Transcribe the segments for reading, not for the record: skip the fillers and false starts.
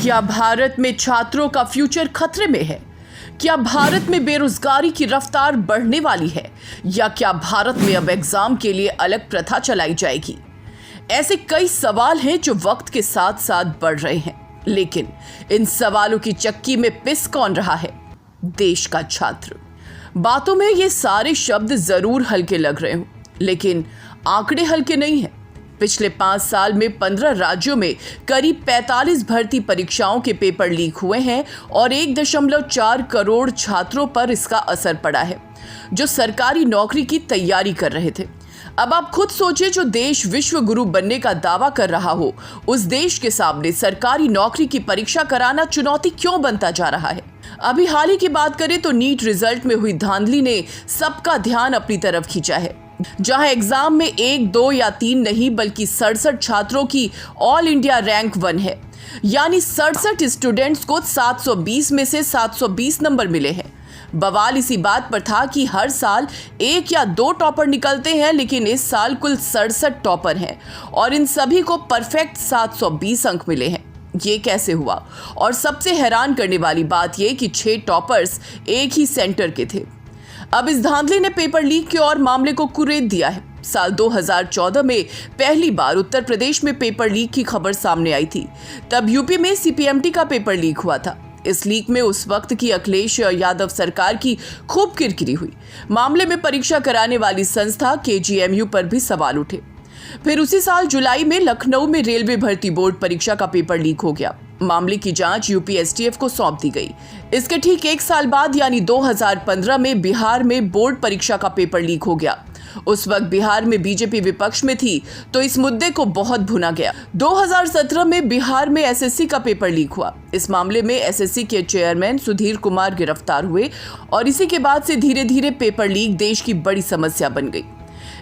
क्या भारत में छात्रों का फ्यूचर खतरे में है? क्या भारत में बेरोजगारी की रफ्तार बढ़ने वाली है? या क्या भारत में अब एग्जाम के लिए अलग प्रथा चलाई जाएगी? ऐसे कई सवाल हैं जो वक्त के साथ साथ बढ़ रहे हैं, लेकिन इन सवालों की चक्की में पिस कौन रहा है? देश का छात्र। बातों में ये सारे शब्द जरूर हल्के लग रहे हों, लेकिन आंकड़े हल्के नहीं हैं। पिछले 5 साल में 15 राज्यों में करीब 45 भर्ती परीक्षाओं के पेपर लीक हुए हैं और 1.4 करोड़ छात्रों पर इसका असर पड़ा है, जो सरकारी नौकरी की तैयारी कर रहे थे। अब आप खुद सोचिए, जो देश विश्व गुरु बनने का दावा कर रहा हो, उस देश के सामने सरकारी नौकरी की परीक्षा कराना चुनौती क्यों बनता जा रहा है? अभी हाल ही की बात करें तो नीट रिजल्ट में हुई धांधली ने सबका ध्यान अपनी तरफ खींचा है, जहां एग्जाम में 1, 2 या 3 नहीं बल्कि 67 छात्रों की ऑल इंडिया रैंक 1 है। यानी 67 स्टूडेंट्स को 720 में से 720 नंबर मिले हैं। बवाल इसी बात पर था कि हर साल 1 या 2 टॉपर निकलते हैं, लेकिन इस साल कुल 67 टॉपर हैं और इन सभी को परफेक्ट 720 अंक मिले हैं। ये कैसे हुआ? और सबसे हैरान करने वाली बात यह कि 6 टॉपर्स एक ही सेंटर के थे। अब इस धांधली ने पेपर लीक के और मामले को कुरेद दिया है। साल 2014 में पहली बार उत्तर प्रदेश में पेपर लीक की खबर सामने आई थी। तब यूपी में सीपीएमटी का पेपर लीक हुआ था। इस लीक में उस वक्त की अखिलेश यादव सरकार की खूब किरकिरी हुई। मामले में परीक्षा कराने वाली संस्था केजीएमयू पर भी सवाल उठे। फिर उसी साल जुलाई में लखनऊ में रेलवे भर्ती बोर्ड परीक्षा का पेपर लीक हो गया। मामले की जांच यूपीएसटीएफ को सौंप दी गई। इसके ठीक 1 साल बाद यानी 2015 में बिहार में बोर्ड परीक्षा का पेपर लीक हो गया। उस वक्त बिहार में बीजेपी विपक्ष में थी, तो इस मुद्दे को बहुत भुना गया। 2017 में बिहार में एसएससी का पेपर लीक हुआ। इस मामले में एसएससी के चेयरमैन सुधीर कुमार गिरफ्तार हुए और इसी के बाद से धीरे धीरे पेपर लीक देश की बड़ी समस्या बन गई।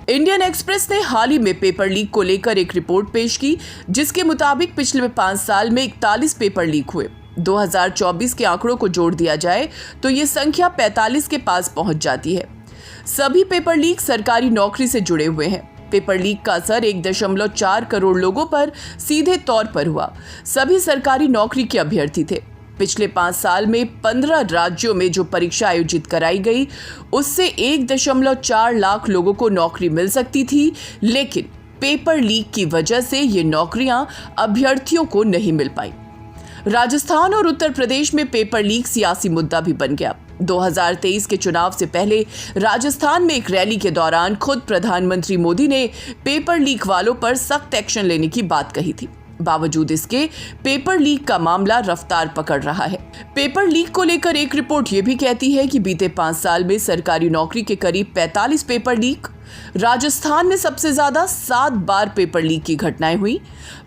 इंडियन एक्सप्रेस ने हाल ही में पेपर लीक को लेकर एक रिपोर्ट पेश की, जिसके मुताबिक पिछले 5 साल में 41 पेपर लीक हुए। 2024 के आंकड़ों को जोड़ दिया जाए तो ये संख्या 45 के पास पहुंच जाती है। सभी पेपर लीक सरकारी नौकरी से जुड़े हुए हैं। पेपर लीक का असर 1.4 करोड़ लोगों पर सीधे तौर पर हुआ। सभी सरकारी नौकरी के अभ्यर्थी थे। पिछले 5 साल में 15 राज्यों में जो परीक्षा आयोजित कराई गई, उससे 1.4 लाख लोगों को नौकरी मिल सकती थी, लेकिन पेपर लीक की वजह से ये नौकरियां अभ्यर्थियों को नहीं मिल पाई। राजस्थान और उत्तर प्रदेश में पेपर लीक सियासी मुद्दा भी बन गया। 2023 के चुनाव से पहले राजस्थान में एक रैली के दौरान खुद प्रधानमंत्री मोदी ने पेपर लीक वालों पर सख्त एक्शन लेने की बात कही थी। बावजूद इसके पेपर लीक का मामला रफ्तार पकड़ रहा है। पेपर लीक को लेकर एक रिपोर्ट ये भी कहती है कि बीते 5 साल में सरकारी नौकरी के करीब 45 पेपर लीक। राजस्थान में सबसे ज्यादा 7 बार पेपर लीक की घटनाएं हुई।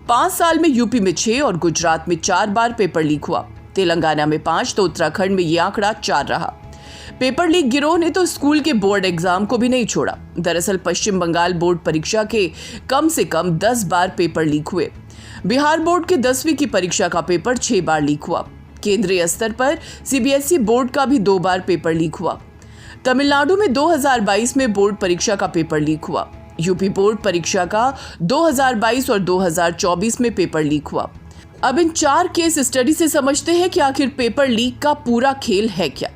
5 साल में यूपी में 6 और गुजरात में 4 बार पेपर लीक हुआ। तेलंगाना में 5 तो उत्तराखंड में ये आंकड़ा 4 रहा। पेपर लीक गिरोह ने तो स्कूल के बोर्ड एग्जाम को भी नहीं छोड़ा। दरअसल पश्चिम बंगाल बोर्ड परीक्षा के कम से कम 10 बार पेपर लीक हुए। बिहार बोर्ड के 10वीं की परीक्षा का पेपर 6 बार लीक हुआ। केंद्रीय स्तर पर सीबीएसई बोर्ड का भी 2 बार पेपर लीक हुआ। तमिलनाडु में 2022 में बोर्ड परीक्षा का पेपर लीक हुआ। यूपी बोर्ड परीक्षा का 2022 और 2024 में पेपर लीक हुआ। अब इन 4 केस स्टडी से समझते हैं कि आखिर पेपर लीक का पूरा खेल है क्या।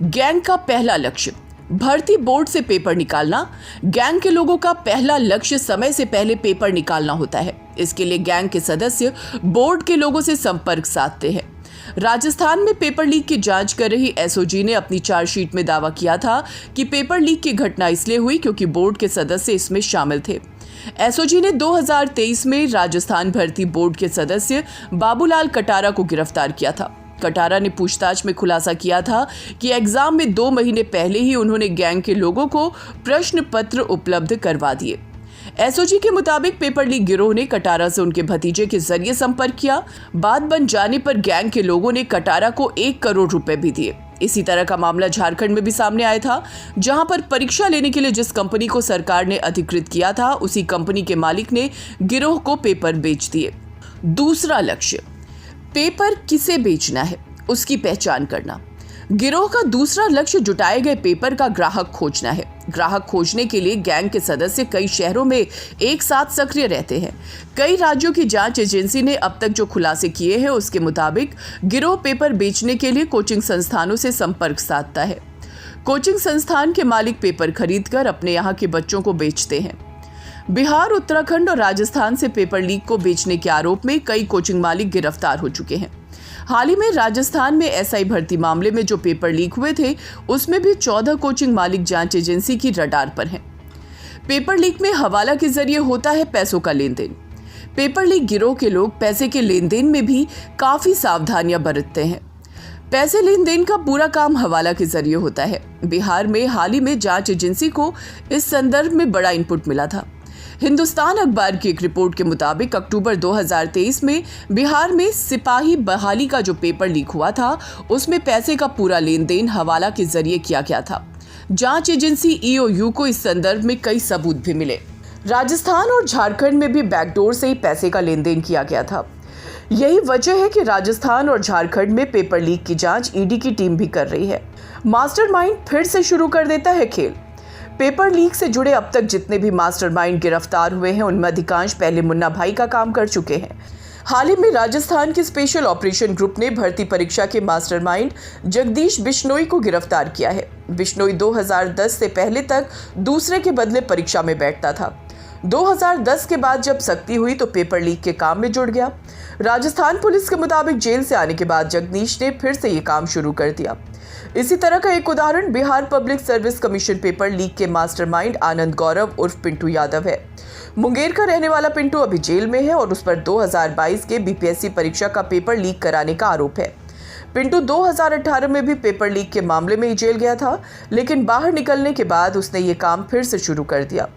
गैंग का पहला लक्ष्य भर्ती बोर्ड से पेपर निकालना। गैंग के लोगों का पहला लक्ष्य समय से पहले पेपर निकालना होता है। इसके लिए गैंग के सदस्य बोर्ड के लोगों से संपर्क साधते हैं। राजस्थान में पेपर लीक की जांच कर रही एसओजी ने अपनी चार्जशीट में दावा किया था कि पेपर लीक की घटना इसलिए हुई क्योंकि बोर्ड के सदस्य इसमें शामिल थे। एसओजी ने 2023 में राजस्थान भर्ती बोर्ड के सदस्य बाबूलाल कटारा को गिरफ्तार किया था। कटारा ने पूछताछ में खुलासा किया था कि एग्जाम में 2 महीने पहले ही उन्होंने गैंग के लोगों को प्रश्न पत्र उपलब्ध करवा दिए। एसओजी के मुताबिक पेपर लीक गिरोह ने कटारा से उनके भतीजे के जरिए संपर्क किया। बात बन जाने पर गैंग के लोगों ने कटारा को 1 करोड़ रुपए भी दिए। इसी तरह का मामला झारखंड में भी सामने आया था, जहां पर परीक्षा लेने के लिए जिस कंपनी को सरकार ने अधिकृत किया था, उसी कंपनी के मालिक ने गिरोह को पेपर बेच दिए। दूसरा लक्ष्य पेपर किसे बेचना है, उसकी पहचान करना। गिरोह का दूसरा लक्ष्य जुटाए गए पेपर का ग्राहक खोजना है। ग्राहक खोजने के लिए गैंग के सदस्य कई शहरों में एक साथ सक्रिय रहते हैं। कई राज्यों की जांच एजेंसी ने अब तक जो खुलासे किए हैं उसके मुताबिक गिरोह पेपर बेचने के लिए कोचिंग संस्थानों से संपर्क साधता है। कोचिंग संस्थान के मालिक पेपर खरीदकर अपने यहाँ के बच्चों को बेचते हैं। बिहार, उत्तराखंड और राजस्थान से पेपर लीक को बेचने के आरोप में कई कोचिंग मालिक गिरफ्तार हो चुके हैं। हाल ही में राजस्थान में एसआई भर्ती मामले में जो पेपर लीक हुए थे उसमें भी 14 कोचिंग मालिक जांच एजेंसी की रडार पर हैं। पेपर लीक में हवाला के जरिए होता है पैसों का लेन देन। पेपर लीक गिरोह के लोग पैसे के लेन देन में भी काफी सावधानियां बरतते हैं। पैसे लेन देन का पूरा काम हवाला के जरिए होता है। बिहार में हाल ही में जांच एजेंसी को इस संदर्भ में बड़ा इनपुट मिला था। हिंदुस्तान अखबार की एक रिपोर्ट के मुताबिक अक्टूबर 2023 में बिहार में सिपाही बहाली का जो पेपर लीक हुआ था उसमें पैसे का पूरा लेन देन हवाला के जरिए किया गया था। जांच एजेंसी ईओयू को इस संदर्भ में कई सबूत भी मिले। राजस्थान और झारखंड में भी बैकडोर से ही पैसे का लेन देन किया गया था। यही वजह है कि राजस्थान और झारखंड में पेपर लीक की जांच ईडी की टीम भी कर रही है। मास्टरमाइंड फिर से शुरू कर देता है खेल। पेपर लीक से जुड़े अब तक जितने भी मास्टरमाइंड गिरफ्तार हुए हैं उनमें अधिकांश पहले मुन्ना भाई का काम कर चुके हैं। हाल ही में राजस्थान के स्पेशल ऑपरेशन ग्रुप ने भर्ती परीक्षा के मास्टरमाइंड जगदीश बिश्नोई को गिरफ्तार किया है। बिश्नोई 2010 से पहले तक दूसरे के बदले परीक्षा में बैठता था। 2010 के बाद जब सख्ती हुई तो पेपर लीक के काम में जुड़ गया। राजस्थान पुलिस के मुताबिक जेल से आने के बाद जगदीश ने फिर से ये काम शुरू कर दिया। इसी तरह का एक उदाहरण Bihar public service commission paper leak के मास्टरमाइंड आनंद गौरव उर्फ पिंटू यादव है। मुंगेर का रहने वाला पिंटू अभी जेल में है और उस पर 2022 के बीपीएससी परीक्षा का पेपर लीक कराने का आरोप है। पिंटू 2018 में भी पेपर लीक के मामले में ही जेल गया था, लेकिन बाहर निकलने के बाद उसने ये काम फिर से शुरू कर दिया।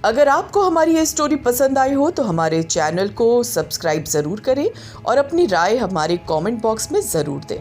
अगर आपको हमारी ये स्टोरी पसंद आई हो तो हमारे चैनल को सब्सक्राइब ज़रूर करें और अपनी राय हमारे कमेंट बॉक्स में ज़रूर दें।